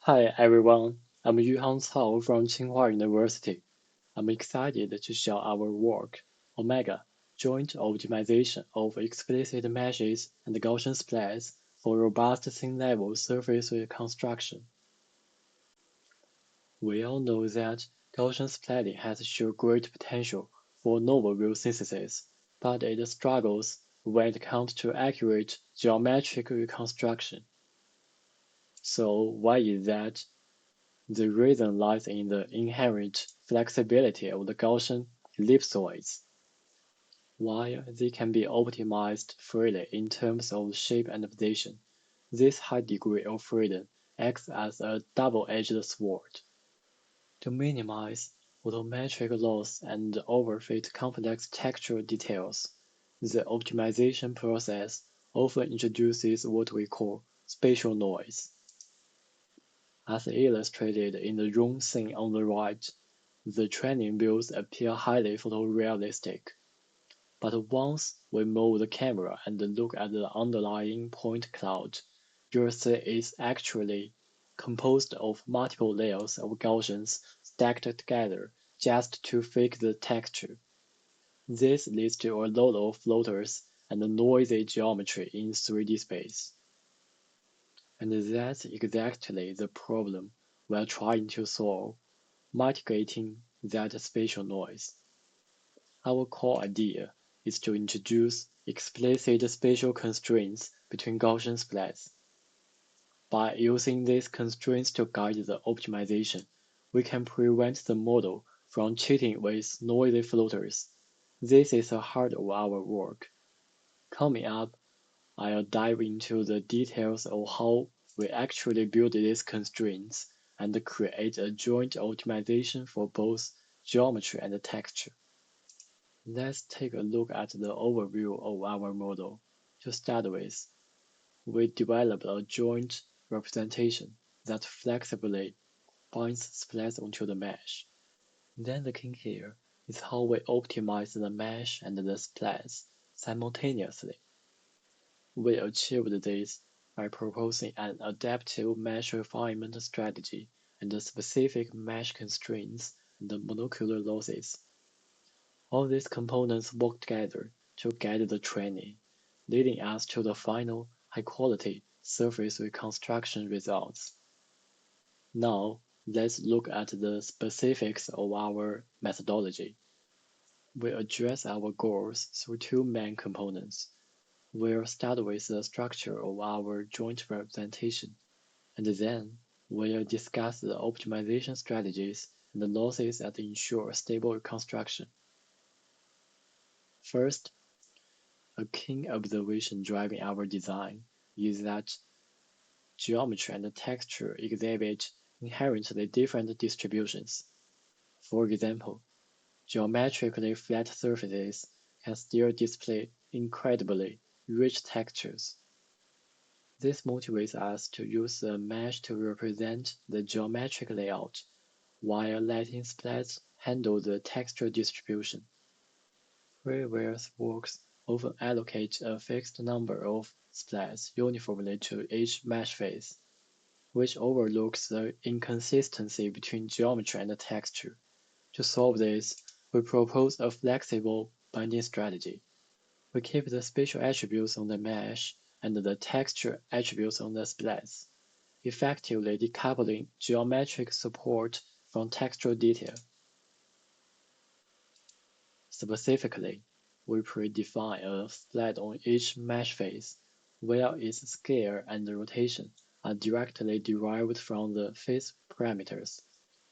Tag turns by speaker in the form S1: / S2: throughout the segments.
S1: Hi everyone, I'm Yuhan Cao from Tsinghua University. I'm excited to share our work, OMeGa, Joint Optimization of Explicit Meshes and Gaussian Splits for Robust Thin-Level Surface Reconstruction. We all know that Gaussian splitting has shown great potential for novel real synthesis, but it struggles when it comes to accurate geometric reconstruction. So why is that? The reason lies in the inherent flexibility of the Gaussian ellipsoids. While they can be optimized freely in terms of shape and position, this high degree of freedom acts as a double-edged sword. To minimize photometric loss and overfit complex textural details, the optimization process often introduces what we call spatial noise. As illustrated in the room scene on the right, the training views appear highly photorealistic. But once we move the camera and look at the underlying point cloud, you'll see it's actually composed of multiple layers of Gaussians stacked together just to fake the texture. This leads to a lot of floaters and noisy geometry in 3D space. And that's exactly the problem we're trying to solve, mitigating that spatial noise. Our core idea is to introduce explicit spatial constraints between Gaussian splits. By using these constraints to guide the optimization, we can prevent the model from cheating with noisy floaters. This is the heart of our work. Coming up, I'll dive into the details of how we actually build these constraints and create a joint optimization for both geometry and texture. Let's take a look at the overview of our model. To start with, we developed a joint representation that flexibly binds splits onto the mesh. Then the key here is how we optimize the mesh and the splits simultaneously. We achieved this by proposing an adaptive mesh refinement strategy and specific mesh constraints and molecular losses. All these components work together to get the training, leading us to the final high-quality surface reconstruction results. Now, let's look at the specifics of our methodology. We address our goals through two main components. We'll start with the structure of our joint representation, and then we'll discuss the optimization strategies and the losses that ensure stable reconstruction. First, a key observation driving our design is that geometry and texture exhibit inherently different distributions. For example, geometrically flat surfaces can still display incredibly rich textures. This motivates us to use the mesh to represent the geometric layout, while letting splits handle the texture distribution. Previous works often allocate a fixed number of splits uniformly to each mesh face, which overlooks the inconsistency between geometry and texture. To solve this, we propose a flexible binding strategy. We keep the spatial attributes on the mesh and the texture attributes on the splits, effectively decoupling geometric support from textural detail. Specifically, we predefine a split on each mesh face, where its scale and rotation are directly derived from the face parameters.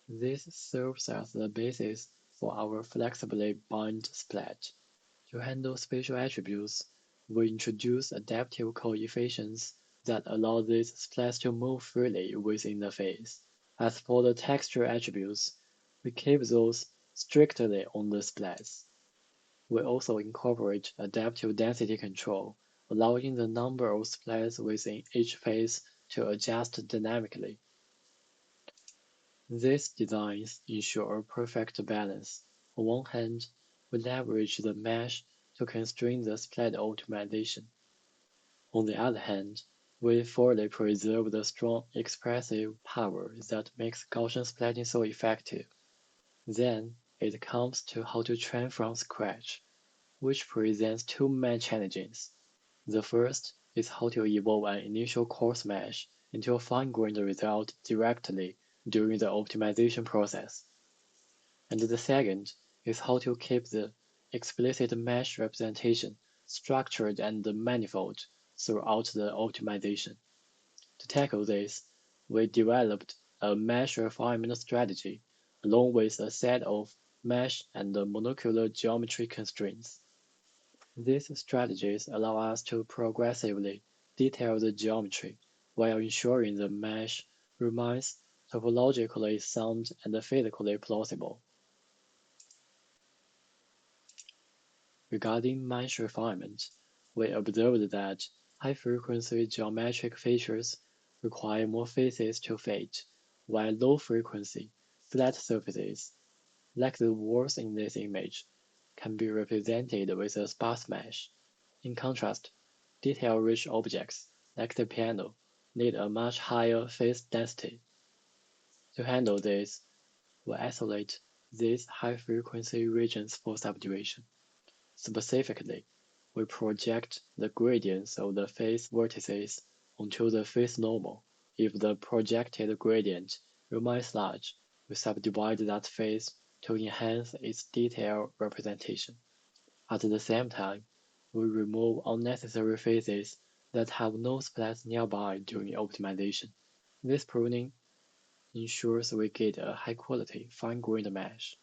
S1: This serves as the basis for our flexibly bind split. To handle spatial attributes, we introduce adaptive coefficients that allow these splits to move freely within the face. As for the texture attributes, we keep those strictly on the splits. We also incorporate adaptive density control, allowing the number of splits within each face to adjust dynamically. These designs ensure a perfect balance. On one hand, we leverage the mesh to constrain the split optimization. On the other hand, We fully preserve the strong expressive power that makes Gaussian splatting so effective. Then it comes to how to train from scratch, which presents two main challenges. The first is how to evolve an initial coarse mesh into a fine-grained result directly during the optimization process. And the second is how to keep the explicit mesh representation structured and manifold throughout the optimization. To tackle this, we developed a mesh refinement strategy along with a set of mesh and monocular geometry constraints. These strategies allow us to progressively detail the geometry while ensuring the mesh remains topologically sound and physically plausible. Regarding mesh refinement, we observed that high-frequency geometric features require more phases to fit, while low-frequency, flat surfaces, like the walls in this image, can be represented with a sparse mesh. In contrast, detail-rich objects, like the piano, need a much higher phase density. To handle this, we isolate these high-frequency regions for subdivision. Specifically, we project the gradients of the phase vertices onto the phase normal. If the projected gradient remains large, we subdivide that phase to enhance its detailed representation. At the same time, we remove unnecessary phases that have no splats nearby during optimization. This pruning ensures we get a high-quality, fine-grained mesh.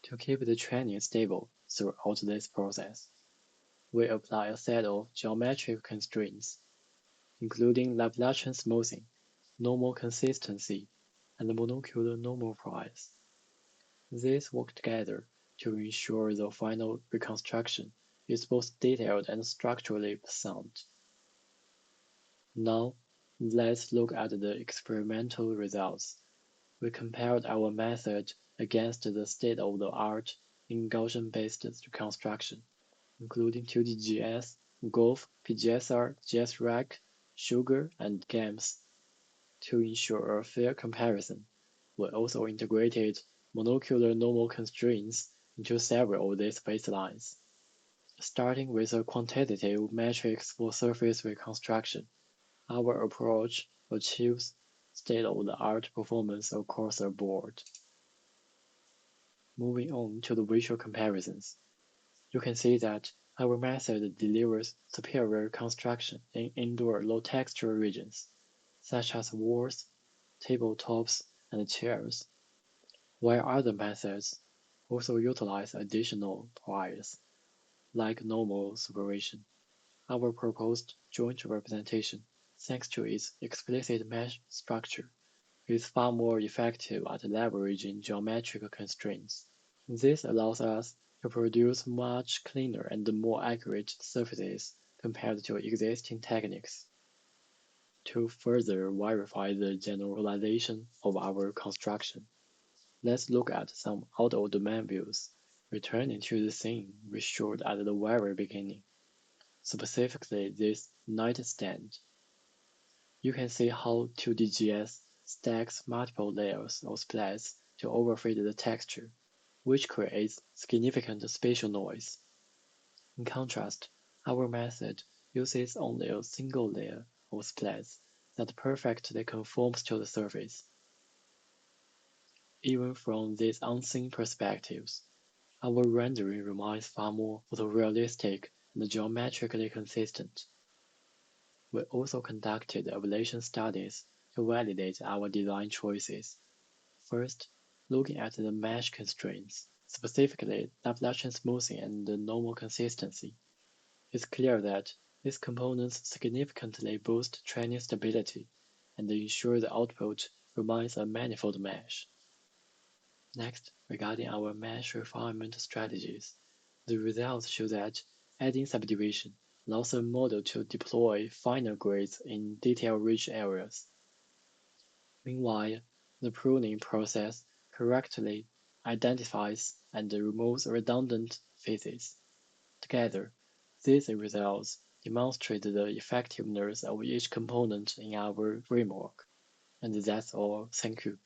S1: To keep the training stable throughout this process, we apply a set of geometric constraints, including Laplacian smoothing, normal consistency, and monocular normal price. These work together to ensure the final reconstruction is both detailed and structurally sound. Now, let's look at the experimental results. We compared our method against the state-of-the-art in Gaussian-based reconstruction, including 2D-GS, Golf, PGSR, GSRAC, Sugar, and GAMS. To ensure a fair comparison, we also integrated monocular normal constraints into several of these baselines. Starting with a quantitative matrix for surface reconstruction, our approach achieves state-of-the-art performance across the board. Moving on to the visual comparisons, you can see that our method delivers superior construction in indoor low-texture regions, such as walls, tabletops, and chairs, while other methods also utilize additional priors, like normal separation. Our proposed joint representation, thanks to its explicit mesh structure, is far more effective at leveraging geometric constraints. This allows us to produce much cleaner and more accurate surfaces compared to existing techniques. To further verify the generalization of our construction, let's look at some out-of-domain views, returning to the scene we showed at the very beginning, specifically this nightstand. You can see how 2DGS stacks multiple layers of splats to overfit the texture, which creates significant spatial noise. In contrast, our method uses only a single layer of splats that perfectly conforms to the surface. Even from these unseen perspectives, our rendering remains far more photorealistic and geometrically consistent. We also conducted ablation studies to validate our design choices. First, looking at the mesh constraints, specifically Laplacian smoothing and the normal consistency, it's clear that these components significantly boost training stability and ensure the output remains a manifold mesh. Next, regarding our mesh refinement strategies, the results show that adding subdivision allows a model to deploy finer grades in detail-rich areas. Meanwhile, the pruning process correctly identifies and removes redundant phases. Together, these results demonstrate the effectiveness of each component in our framework. And that's all. Thank you.